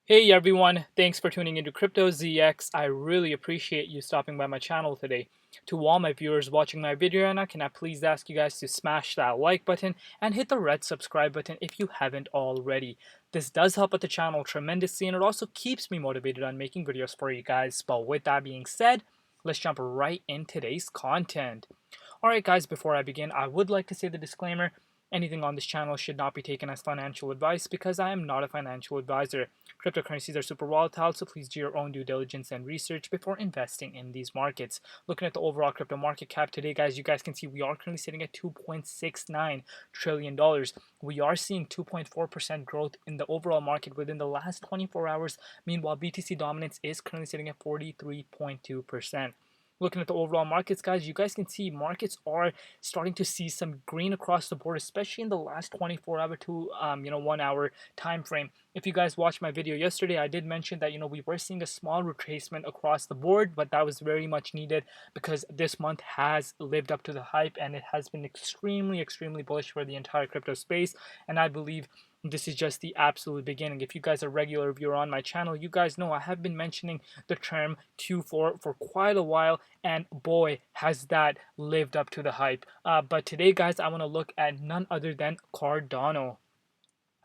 Hey everyone, thanks for tuning into Crypto ZX. I really appreciate you stopping by my channel today. To all my viewers watching my video right now, can I please ask you guys to smash that like button and hit the red subscribe button if you haven't already. This does help out the channel tremendously and it also keeps me motivated on making videos for you guys. But with that being said, let's jump right in today's content. Alright guys, before I begin, I would like to say the disclaimer. Anything on this channel should not be taken as financial advice because I am not a financial advisor. Cryptocurrencies are super volatile, so please do your own due diligence and research before investing in these markets. Looking at the overall crypto market cap today, guys, you guys can see we are currently sitting at $2.69 trillion. We are seeing 2.4% growth in the overall market within the last 24 hours. Meanwhile, BTC dominance is currently sitting at 43.2%. Looking at the overall markets, guys, you guys can see markets are starting to see some green across the board, especially in the last 24-hour to 1 hour time frame. If you guys watched my video yesterday, I did mention that we were seeing a small retracement across the board, but that was very much needed because this month has lived up to the hype and it has been extremely bullish for the entire crypto space. And I believe this is just the absolute beginning. If you guys are a regular viewer on my channel, you guys know I have been mentioning the term Q4 for quite a while, and boy, has that lived up to the hype. But today, guys, I want to look at none other than Cardano.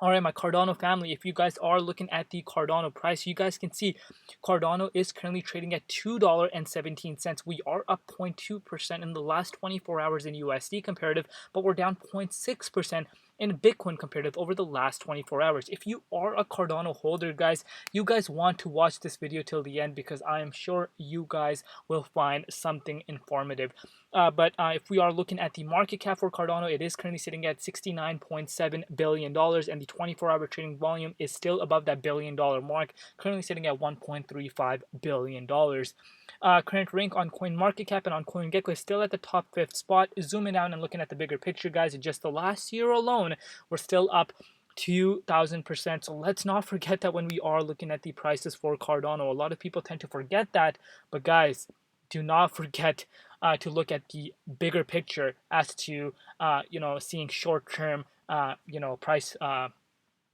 Alright, my Cardano family, if you guys are looking at the Cardano price, you guys can see Cardano is currently trading at $2.17. We are up 0.2% in the last 24 hours in USD comparative, but we're down 0.6% in Bitcoin comparative over the last 24 hours. If you are a Cardano holder, guys, you guys want to watch this video till the end because I am sure you guys will find something informative. But if we are looking at the market cap for Cardano, it is currently sitting at $69.7 billion, and the 24-hour trading volume is still above that billion-dollar mark, currently sitting at $1.35 billion. Current rank on CoinMarketCap and on CoinGecko is still at the top 5th spot. Zooming out and looking at the bigger picture, guys, in just the last year alone, we're still up 2,000%. So let's not forget that when we are looking at the prices for Cardano. A lot of people tend to forget that, but guys, do not forget to look at the bigger picture as to seeing short-term price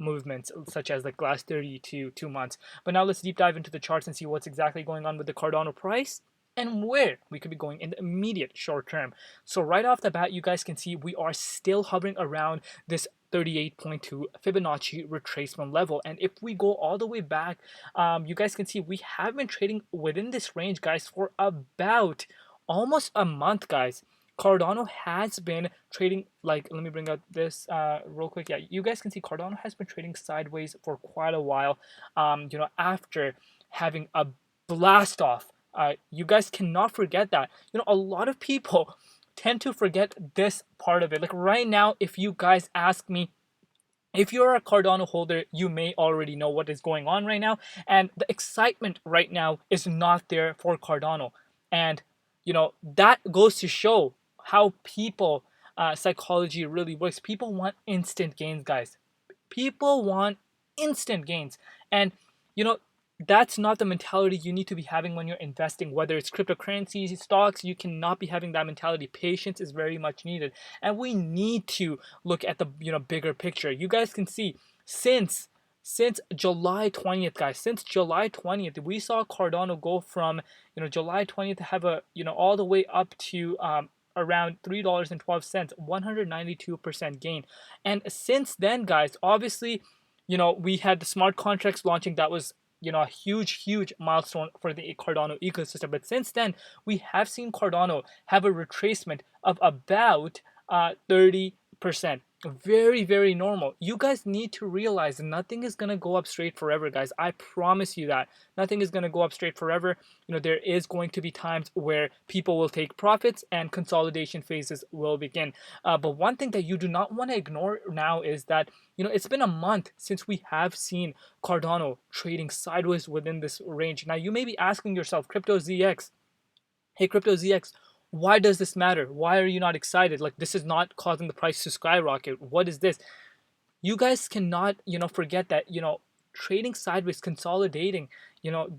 movements such as like last 30 to 2 months. But now let's deep dive into the charts and see what's exactly going on with the Cardano price and where we could be going in the immediate short term. So right off the bat, you guys can see we are still hovering around this 38.2 Fibonacci retracement level. And if we go all the way back, you guys can see we have been trading within this range, guys, for about almost a month, guys. Cardano has been trading, like, let me bring out this real quick. Yeah, you guys can see Cardano has been trading sideways for quite a while, after having a blast off. You guys cannot forget that. A lot of people tend to forget this part of it. Like right now, if you guys ask me, if you're a Cardano holder, you may already know what is going on right now. And the excitement right now is not there for Cardano. And, that goes to show how people psychology really works. People want instant gains, guys. People want instant gains. And, that's not the mentality you need to be having when you're investing, whether it's cryptocurrencies, stocks. You cannot be having that mentality. Patience is very much needed. And we need to look at the bigger picture. You guys can see since July 20th, guys, since July 20th, we saw Cardano go from, July 20th to have a, all the way up to around $3.12, 192% gain. And since then, guys, obviously, we had the smart contracts launching. That was, a huge milestone for the Cardano ecosystem. But since then, we have seen Cardano have a retracement of about 30%. Very normal. You guys need to realize nothing is going to go up straight forever, guys. I promise you that. Nothing is going to go up straight forever. There is going to be times where people will take profits and consolidation phases will begin. But one thing that you do not want to ignore now is that, it's been a month since we have seen Cardano trading sideways within this range. Now, you may be asking yourself, Crypto ZX, hey, Crypto ZX, why does this matter? Why are you not excited? Like, this is not causing the price to skyrocket. What is this? You guys cannot, forget that, trading sideways, consolidating,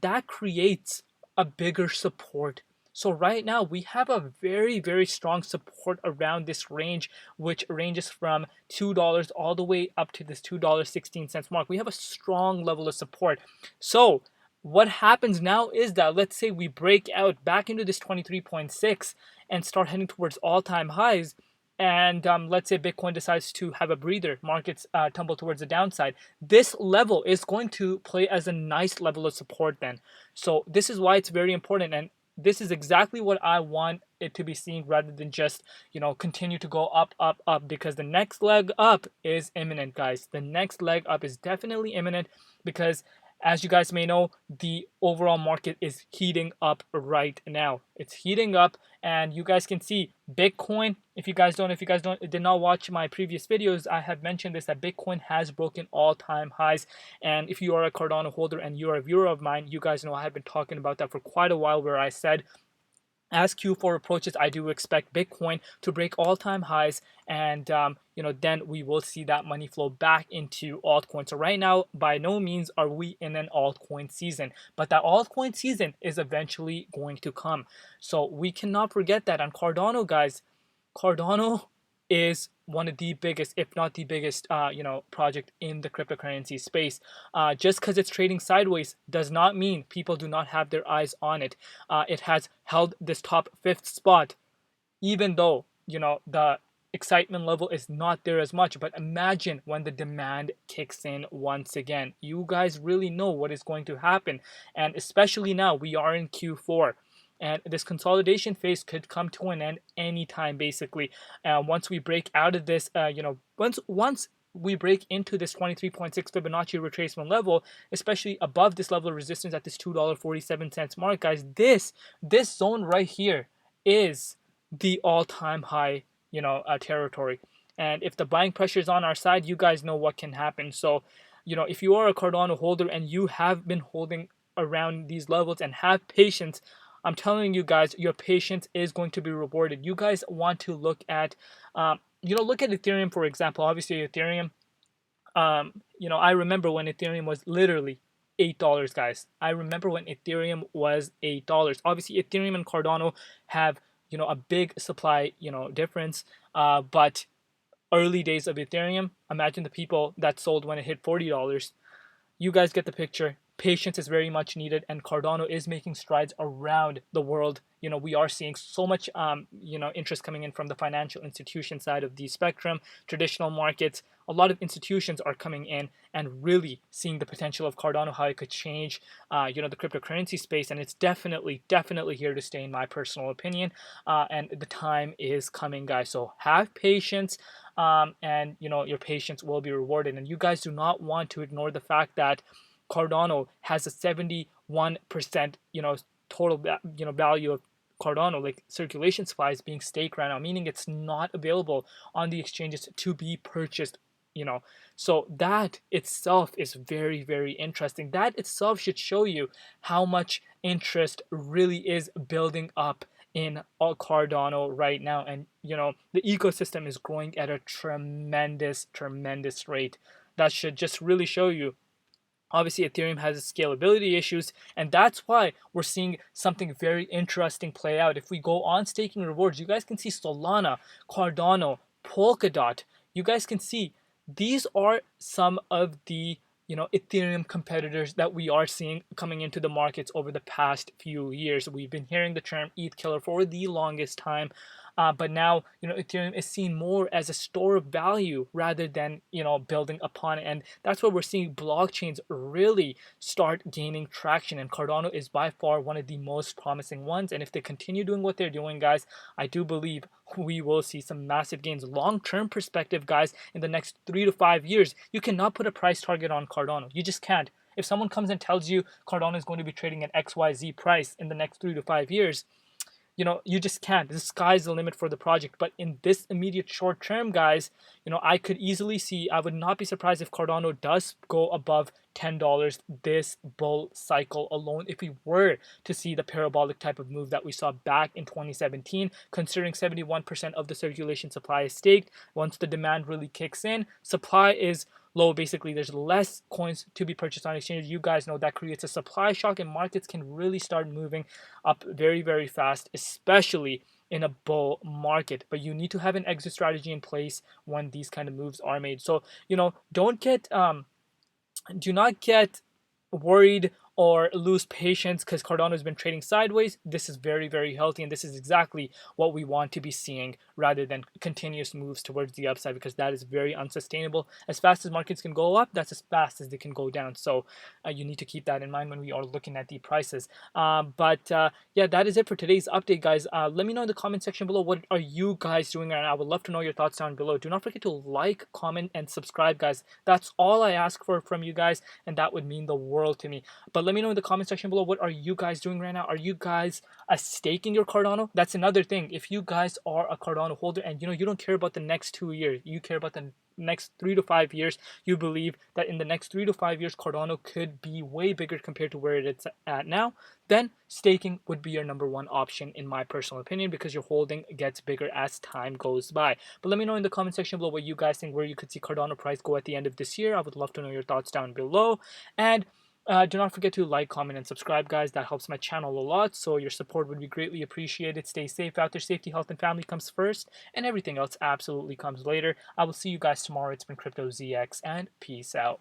that creates a bigger support. So right now we have a very, very strong support around this range, which ranges from $2 all the way up to this $2.16 mark. We have a strong level of support. So what happens now is that, let's say we break out back into this 23.6 and start heading towards all-time highs, and let's say Bitcoin decides to have a breather, markets tumble towards the downside, this level is going to play as a nice level of support then. So this is why it's very important, and this is exactly what I want it to be seen, rather than just, continue to go up, up, up, because the next leg up is imminent, guys. The next leg up is definitely imminent, because as you guys may know, the overall market is heating up right now. It's heating up, and you guys can see Bitcoin. If you guys did not watch my previous videos, I have mentioned this, that Bitcoin has broken all-time highs. And if you are a Cardano holder and you're a viewer of mine, you guys know I have been talking about that for quite a while, where I said, as Q4 approaches, I do expect Bitcoin to break all-time highs, and then we will see that money flow back into altcoins. So right now, by no means are we in an altcoin season, but that altcoin season is eventually going to come. So we cannot forget that. On Cardano, guys, Cardano is one of the biggest, if not the biggest, project in the cryptocurrency space. Just because it's trading sideways does not mean people do not have their eyes on it. It has held this top 5th spot, even though, the excitement level is not there as much. But imagine when the demand kicks in once again. You guys really know what is going to happen. And especially now, we are in Q4. And this consolidation phase could come to an end anytime, basically. Once we break out of this, once we break into this 23.6 Fibonacci retracement level, especially above this level of resistance at this $2.47 mark, guys, this zone right here is the all-time high, territory. And if the buying pressure is on our side, you guys know what can happen. So, if you are a Cardano holder and you have been holding around these levels and have patience, I'm telling you guys, your patience is going to be rewarded. You guys want to look at, look at Ethereum, for example. Obviously, Ethereum, I remember when Ethereum was literally $8, guys. I remember when Ethereum was $8. Obviously, Ethereum and Cardano have, a big supply, difference. But early days of Ethereum, imagine the people that sold when it hit $40. You guys get the picture. Patience is very much needed, and Cardano is making strides around the world. We are seeing so much, interest coming in from the financial institution side of the spectrum, traditional markets. A lot of institutions are coming in and really seeing the potential of Cardano, how it could change, the cryptocurrency space, and it's definitely here to stay, in my personal opinion. And the time is coming, guys. So have patience, and your patience will be rewarded. And you guys do not want to ignore the fact that Cardano has a 71%, total, value of Cardano, like circulation supply, is being staked right now, meaning it's not available on the exchanges to be purchased. So that itself is very, very interesting. That itself should show you how much interest really is building up in Cardano right now, and the ecosystem is growing at a tremendous rate. That should just really show you. Obviously, Ethereum has its scalability issues, and that's why we're seeing something very interesting play out. If we go on staking rewards, you guys can see Solana, Cardano, Polkadot. You guys can see these are some of the Ethereum competitors that we are seeing coming into the markets over the past few years. We've been hearing the term ETH killer for the longest time. But now, Ethereum is seen more as a store of value rather than, building upon it. And that's where we're seeing blockchains really start gaining traction. And Cardano is by far one of the most promising ones. And if they continue doing what they're doing, guys, I do believe we will see some massive gains. Long-term perspective, guys, in the next 3 to 5 years, you cannot put a price target on Cardano. You just can't. If someone comes and tells you Cardano is going to be trading at XYZ price in the next 3 to 5 years, you just can't. The sky's the limit for the project. But in this immediate short term, guys, I could easily see, I would not be surprised if Cardano does go above $10 this bull cycle alone, if we were to see the parabolic type of move that we saw back in 2017, considering 71% of the circulation supply is staked. Once the demand really kicks in, supply is low, basically there's less coins to be purchased on exchanges, you guys know that creates a supply shock and markets can really start moving up very, very fast, especially in a bull market. But you need to have an exit strategy in place when these kind of moves are made. So, do not get worried or lose patience because Cardano has been trading sideways. This is very, very healthy, and this is exactly what we want to be seeing rather than continuous moves towards the upside, because that is very unsustainable. As fast as markets can go up, that's as fast as they can go down. So you need to keep that in mind when we are looking at the prices. Yeah, that is it for today's update, guys. Let me know in the comment section below, what are you guys doing right now? I would love to know your thoughts down below. Do not forget to like, comment, and subscribe, guys. That's all I ask for from you guys, and that would mean the world to me. But let me know in the comment section below, what are you guys doing right now? Are you guys staking your Cardano? That's another thing. If you guys are a Cardano holder and you don't care about the next 2 years, you care about the next 3 to 5 years, you believe that in the next 3 to 5 years Cardano could be way bigger compared to where it's at now, then staking would be your number one option in my personal opinion, because your holding gets bigger as time goes by. But let me know in the comment section below what you guys think, where you could see Cardano price go at the end of this year. I would love to know your thoughts down below. And do not forget to like, comment, and subscribe, guys. That helps my channel a lot, so your support would be greatly appreciated. Stay safe out there. Safety, health, and family comes first, and everything else absolutely comes later. I will see you guys tomorrow. It's been Crypto ZX, and peace out.